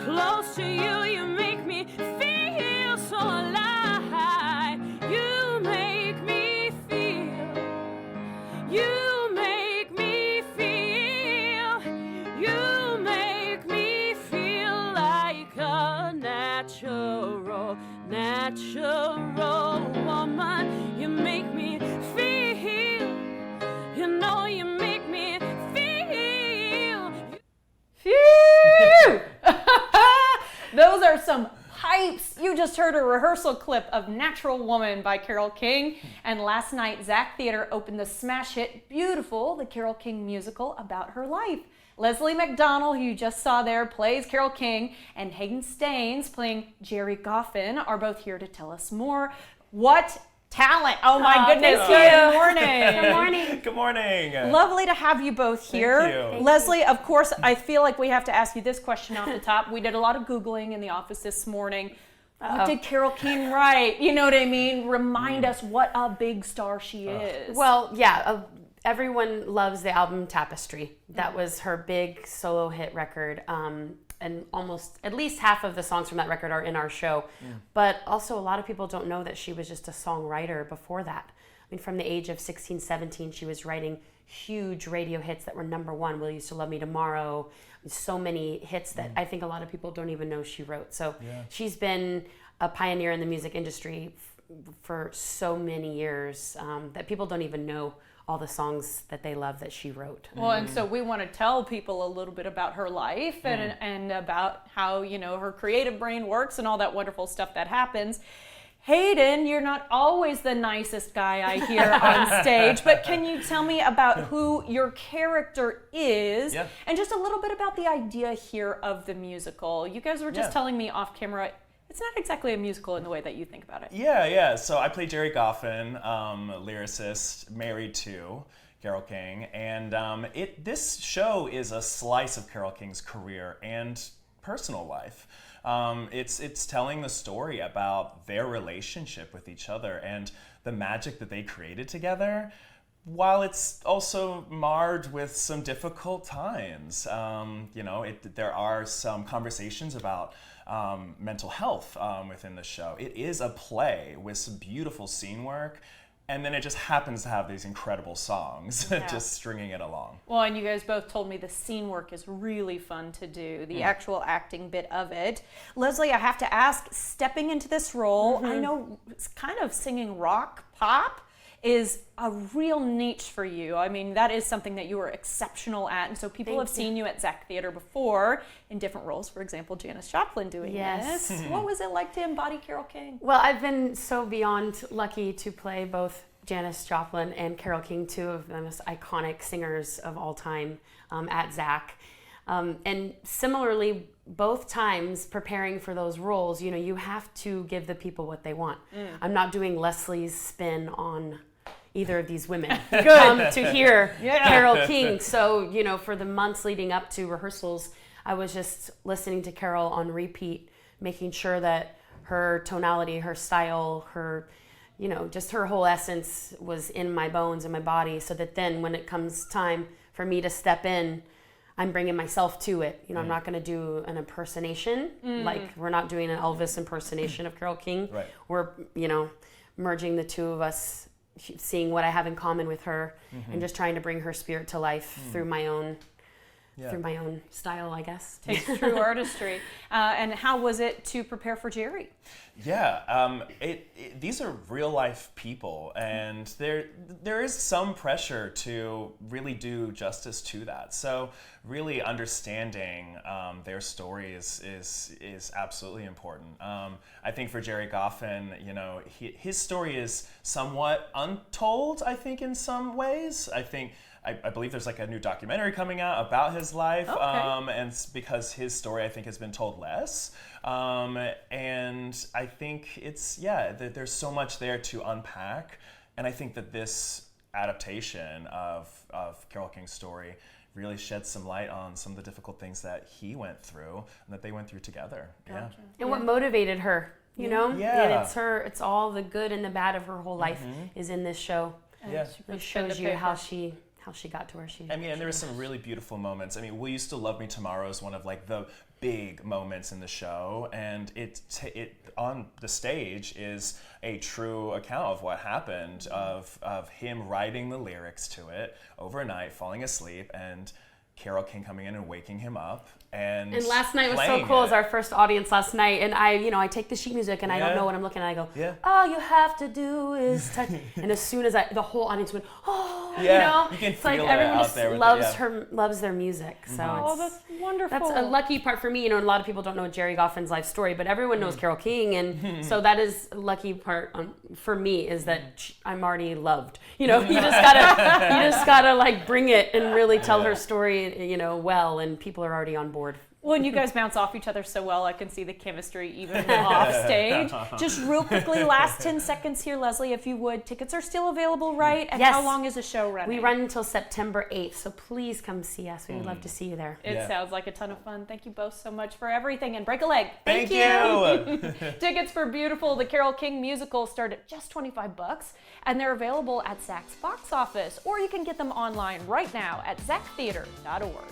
close to you, you make me feel so alive. You make me feel. You make me feel. You make me feel like a natural woman. You make me feel. You know you make me feel. Phew! Those are some pipes. You just heard a rehearsal clip of Natural Woman by Carole King. And last night, Zach Theater opened the smash hit Beautiful, the Carole King musical about her life. Leslie McDonald, who you just saw there, plays Carole King, and Hayden Staines, playing Jerry Goffin, are both here to tell us more. What talent! Oh my goodness! Good morning. Good morning. Good morning. Lovely to have you both here. Thank you. Leslie, of course, I feel like we have to ask you this question off the top. We did a lot of Googling in the office this morning. What did Carole King write? You know what I mean? Remind us what a big star she is. Well, yeah, everyone loves the album Tapestry. That was her big solo hit record. And almost at least half of the songs from that record are in our show. Yeah. But also a lot of people don't know that she was just a songwriter before that. I mean, from the age of 16, 17, she was writing huge radio hits that were number one. Will You Still Love Me Tomorrow? So many hits that I think a lot of people don't even know she wrote. So she's been a pioneer in the music industry for so many years that people don't even know all the songs that they love that she wrote. Well, and so we want to tell people a little bit about her life and about how, you know, her creative brain works and all that wonderful stuff that happens. Hayden, you're not always the nicest guy I hear on stage, but can you tell me about who your character is and just a little bit about the idea here of the musical? You guys were just telling me off camera, it's not exactly a musical in the way that you think about it. Yeah. So I play Jerry Goffin, lyricist, married to Carole King, and this show is a slice of Carole King's career and personal life. It's telling the story about their relationship with each other and the magic that they created together, while it's also marred with some difficult times. There are some conversations about mental health within the show. It is a play with some beautiful scene work, and then it just happens to have these incredible songs just stringing it along. Well, and you guys both told me the scene work is really fun to do, the actual acting bit of it. Leslie, I have to ask, stepping into this role, I know it's kind of singing rock pop is a real niche for you. I mean, that is something that you are exceptional at, and so people have seen you at Zach Theater before in different roles. For example, Janis Joplin doing this. What was it like to embody Carole King? Well, I've been so beyond lucky to play both Janis Joplin and Carole King, two of the most iconic singers of all time at Zach. And similarly, both times preparing for those roles, you know, you have to give the people what they want. I'm not doing Leslie's spin on either of these women. Good to hear Carole King. So, you know, for the months leading up to rehearsals, I was just listening to Carole on repeat, making sure that her tonality, her style, her, you know, just her whole essence was in my bones and my body, so that then when it comes time for me to step in, I'm bringing myself to it. You know, I'm not going to do an impersonation. Like, we're not doing an Elvis impersonation of Carole King. Right. We're, you know, merging the two of us, seeing what I have in common with her, and just trying to bring her spirit to life through my own style, I guess. Takes true artistry. And how was it to prepare for Jerry? Yeah, these are real life people, and there is some pressure to really do justice to that. So really understanding their story is absolutely important. I think for Jerry Goffin, you know, his story is somewhat untold, I think, in some ways. I believe there's like a new documentary coming out about his life, and it's because his story, I think, has been told less. And I think there's so much there to unpack. And I think that this adaptation of Carole King's story really sheds some light on some of the difficult things that he went through and that they went through together. Gotcha. And what motivated her, you know? And it's all the good and the bad of her whole life is in this show. It shows you how she got to where she is. I mean, and there were some really beautiful moments. I mean, Will You Still Love Me Tomorrow is one of like the big moments in the show, and it on the stage is a true account of what happened, of him writing the lyrics to it overnight, falling asleep, and Carole King coming in and waking him up. And last night was so playing cool. It was it. our first audience last night, and I take the sheet music and I don't Yeah. know what I'm looking at. I go, Yeah. all you have to do is touch. And as soon as the whole audience went, oh, Yeah, you you can it's like feel it everyone out just there with it, loves yeah. loves their music. So Oh, it's, that's wonderful. that's a lucky part for me. A lot of people don't know Jerry Goffin's life story, but everyone knows Carole King, and so that is a lucky part for me, is that I'm already loved. You just gotta like bring it and really tell her story, well, and people are already on board. Well, and you guys bounce off each other so well, I can see the chemistry even off stage. Just real quickly, last 10 seconds here, Leslie, if you would. Tickets are still available, right? And Yes. how long is the show running? We run until September 8th, so please come see us. We would love to see you there. It Yeah. sounds like a ton of fun. Thank you both so much for everything, and break a leg. Thank you. Tickets for Beautiful, the Carole King musical, start at just $25, and they're available at Zach's box office, or you can get them online right now at zachtheater.org.